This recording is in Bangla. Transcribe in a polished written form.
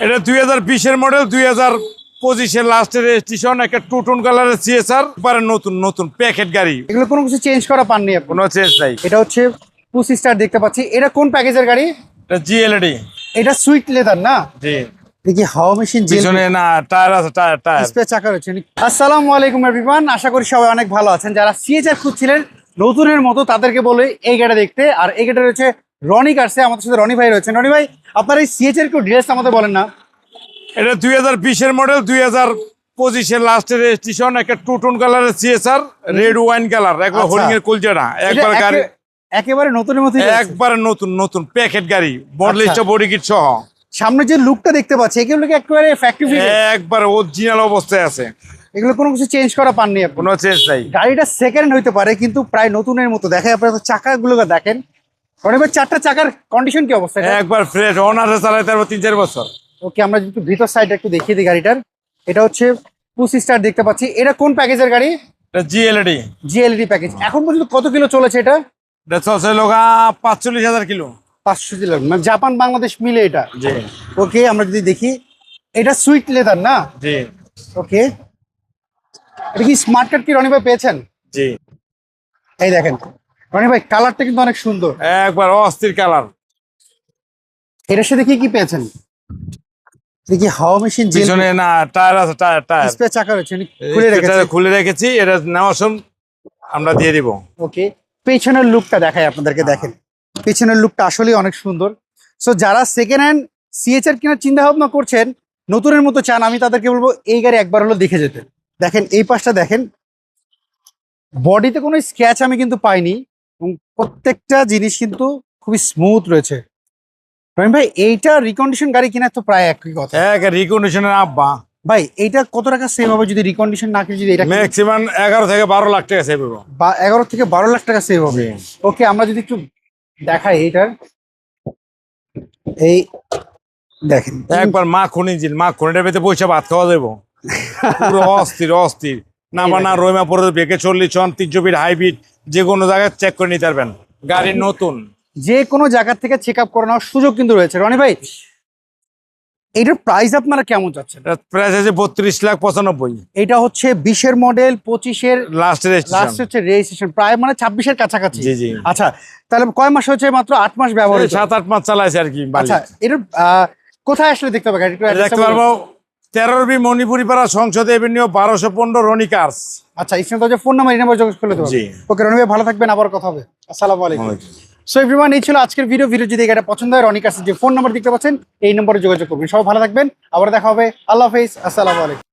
এটা 2020 এর মডেল, 2025 এর লাস্টের রেজিস্ট্রেশন, একটা টু টোন কালারের সিএসআর, পারে নতুন নতুন প্যাকেট গাড়ি। এগুলো কোনো কিছু চেঞ্জ করা পাননি আপনি? কোনো চেঞ্জ নাই। এটা হচ্ছে পুশ স্টার দেখতে পাচ্ছি। এটা কোন প্যাকেজের গাড়ি? এটা জিএলডি। এটা সুইট লেদার না? জি। দেখি হাওয়া মেশিন পিছনে না টায়ার আছে, টায়ার স্পেয়ার চাকা রয়েছে। আসসালামু আলাইকুম এভরিওয়ান, আশা করি সবাই অনেক ভালো আছেন। যারা সিএচআর খুঁজছিলেন নতুনের মতো তাদেরকে বলে এই গাড়ি দেখতে। আর এই গাড়ি রয়েছে রনি কার্সে, আমাদের সাথে রনি ভাই রয়েছেন। রনি ভাই, আপনার এই সিএচআর একটু ডিটেইলস আমাদের বলেন না। এটা 2020 এর মডেল, 2025 এর লাস্টের রেজিস্ট্রেশন, একটা টু টোন কালারের সিএসআর, রেড ওয়াইন কালার, একবার হোল্ডিং এর কুলজাটা একবার গাড়ি একেবারে নতুনের মতো, একবারে নতুন নতুন প্যাকেট গাড়ি, বডলিস্ট বডি কিট সহ। সামনে যে লুকটা দেখতে পাচ্ছি এগুলো কি একেবারে ফ্যাক্টরি একবার অরিজিনাল অবস্থায় আছে। এগুলো কোনো কিছু চেঞ্জ করা পাননি আপনি? কোনো চেঞ্জ নাই। গাড়িটা সেকেন্ড হইতে পারে কিন্তু প্রায় নতুনের মতো দেখে। আপনারা চাকাগুলো দেখেন, রনি ভাই চারটা চাকার কন্ডিশন কি অবস্থা? একবার ফ্রেশ, অনারে চালাইতে পারবো 3-4 বছর। ওকে, আমরা একটু ভিতর সাইড একটু দেখিয়ে দিই গাড়িটার। এটা হচ্ছে পুশ স্টার দেখতে পাচ্ছি। এটা কোন প্যাকেজের গাড়ি? এটা জিএলডি। GLD package. এখন পর্যন্ত কত কিলো চলেছে এটা? এটা চলছে লোকা 45,000 কিলো। 500 কিলো, মানে জাপান বাংলাদেশ মিলে এটা। জি। ওকে, আমরা যদি দেখি এটা সুইট লেদার না? জি। ওকে, এটা কি স্মার্ট কার্ড কি রনি ভাই পেয়েছেন? জি। এই দেখেন রনি ভাই, কালারটা কিন্তু অনেক সুন্দর, একবার অস্থির কালার। এটার সাথে কি কি পেয়েছেন? দেখি হাওয়া মেশিন, পিছনে না টায়ার আছে, টায়ার স্পেয়ার চাকা রয়েছে, খুলে রেখেছে। খুলে রেখেছি, এটা নেওয়ার সময় আমরা দিয়ে দিব। ওকে, পেছনের লুকটা দেখাই আপনাদেরকে। দেখেন পেছনের লুকটা আসলে অনেক সুন্দর। সো যারা সেকেন্ড হ্যান্ড সিএচআর কেনার চিন্তা ভাবনা করছেন, নতুনের মতো চান, আমি তাদেরকে বলবো এই গাড়ি একবার হলো দেখে যেতে। দেখেন এই পাশটা দেখেন, বডিতে কোনো স্ক্র্যাচ আমি কিন্তু পাইনি এবং প্রত্যেকটা জিনিস কিন্তু খুবই স্মুথ রয়েছে। রহিম ভাই, এইটা রিকন্ডিশন গাড়ি কিনা তো প্রায় একই কথা। এক রিকন্ডিশনের আব্বা। ভাই এইটা কত টাকা সেভ হবে যদি রিকন্ডিশন না কিনে যদি এটা? ম্যাক্সিমাম 11 থেকে 12 লাখ টাকা সেভ হবে। 11 থেকে 12 লাখ টাকা সেভ হবে। ওকে, আমরা যদি একটু দেখাই এইটার, এই দেখেন একবার মাখন ইঞ্জিন, মাখনটা পেতে পয়সা ভাত খাওয়া যাবো। পুরো অস্থির অস্থির। না বানা রইমা পরে বেঁকে 40 টন 300 ফিট হাইব্রিড, যে কোনো জায়গায় চেক করে নিতে পারবেন। গাড়ি নতুন, যে কোনো জায়গা থেকে চেক আপ করে নেওয়ার সুযোগ কিন্তু রয়েছে। রনি ভাই, এইটার প্রাইস আপনারা কেমন চাচ্ছেন? প্রাইস আছে 32,95,000। এটা হচ্ছে 20-এর মডেল, 25-এর লাস্ট হচ্ছে রেজিস্ট্রেশন, প্রায় মানে 26-এর কাছাকাছি। জি জি। আচ্ছা, তাহলে কয় মাস হচ্ছে? মাত্র 8 মাস ব্যবহার হয়েছে। 7-8 মাস চালাইছে আর কি। আচ্ছা, এটার কোথায় আসলে দেখতে পাবো? দেখতে পারবো 13B মণিপুরি পাড়া, সংসদ এভিনিউ, 1215, রনি কার্স। আচ্ছা, স্ক্রিনে তো ফোন নাম্বার, এই নাম্বার যোগাযোগ করলে দেবো। ওকে রনি ভাই, ভালো থাকবেন, আবার কথা হবে। আসসালামু আলাইকুম। সো এভরিওয়ান, এই ছিল আজকের ভিডিও। যদি এটা পছন্দ হয়, রনি কার্সের যে ফোন নাম্বার দেখতে পাচ্ছেন এই নম্বরে যোগাযোগ করবেন। সবাই ভালো থাকবেন, আবার দেখা হবে। আল্লাহ হাফেজ, আসসালামু আলাইকুম।